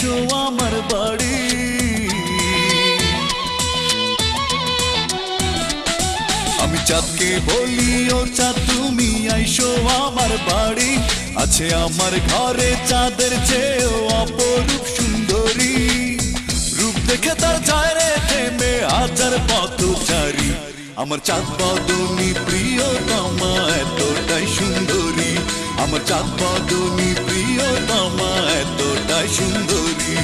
আইসো আমার বাড়ি। আমি চাঁদকে বলি ও চাঁদ তুমি আইসো আমার বাড়ি, আছে আমার ঘরে চাঁদের চেয়েও অপরূপ সুন্দরী। রূপ দেখে তার যায় রে থেমে হাজার পথচারী, আমার চাঁদ বদনী প্রিয়তমা এতটাই সুন্দরী, আমার চাঁদ বদনী প্রিয়তমা এতটাই সুন্দরী।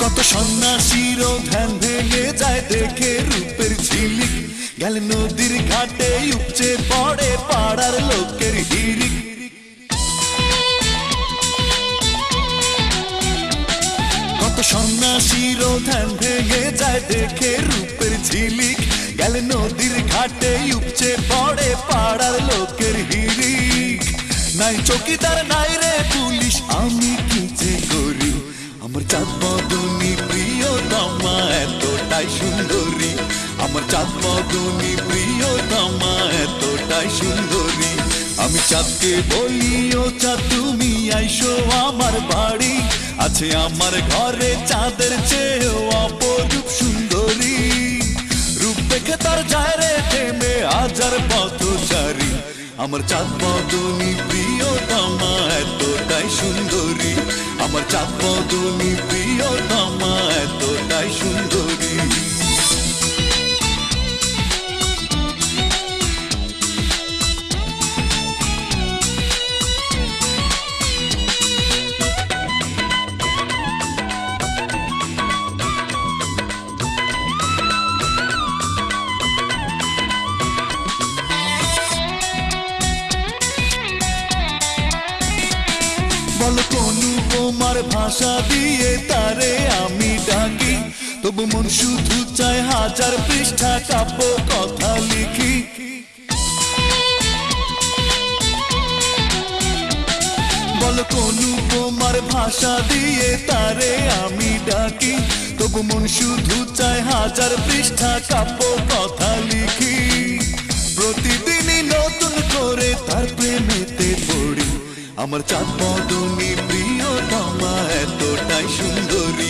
কত সন্ন্যাসীর ধ্যান ভেঙে যায় দেখে রূপের ঝিলিক, গেল নদীর ঘাটে উপচে পড়ে পাড়ার লোকের হিরিক। কত সন্ন্যাসীর ধ্যান ভেঙে যায় দেখে রূপের ঝিলিক, গেল নদীর ঘাটে উপচে পড়ে পাড়ার লোকের হিরিক। নাই চৌকিদার নাই রে পুলিশ, আমি কি যে করি, আমার চাঁদ বদনী প্রিয়তমা এতটাই সুন্দরী, আমার চাঁদ বদনী প্রিয়তমা এতটাই সুন্দরী। আমি চাঁদকে বলি ও চাঁদ তুমি আইসো আমার বাড়ি, আছে আমার ঘরে চাঁদের চেয়েও অপরূপ সুন্দরী। রূপ দেখে তার যায় রে থেমে হাজার পথচারী, আমার চাঁদ বদনী প্রিয়তমা এতটাই সুন্দরী, আমার চাঁদ বদনী প্রিয়তমা এতটাই সুন্দরী। বলো কোন উপমার ভাষা দিয়ে তারে আমি ডাকি, তবু মন শুধু চায় হাজার পৃষ্ঠা কাব্য কথা লিখি। বলো কোন উপমার ভাষা দিয়ে তারে আমি ডাকি, তবু মন শুধু চায় হাজার পৃষ্ঠা কাব্য কথা লিখি। প্রতিদিনই নতুন করে তার প্রেমেতে পড়ি, আমার চাঁদ বদনী প্রিয়তমা এতটাই সুন্দরী,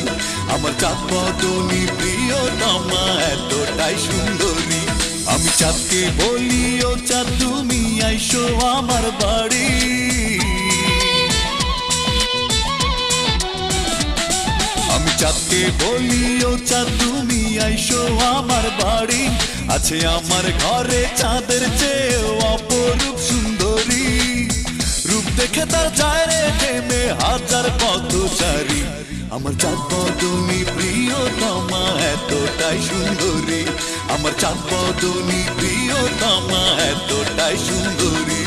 আমার চাঁদ বদনী প্রিয়তমা এতটাই সুন্দরী। আমি চাঁদকে বলি ও চাঁদ তুমি আইসো আমার বাড়ি। আমি চাঁদকে বলি ও চাঁদ তুমি আইসো আমার বাড়ি, আছে আমার ঘরে চাঁদের চেয়েও অপরূপ সুন্দরী। রূপ দেখে তার যায় রে থেমে হাজার পথচারী, আমার চাঁদ বদনী প্রিয়তমা এতটাই সুন্দরী, আমার চাঁদ বদনী প্রিয়তমা এতটাই সুন্দরী।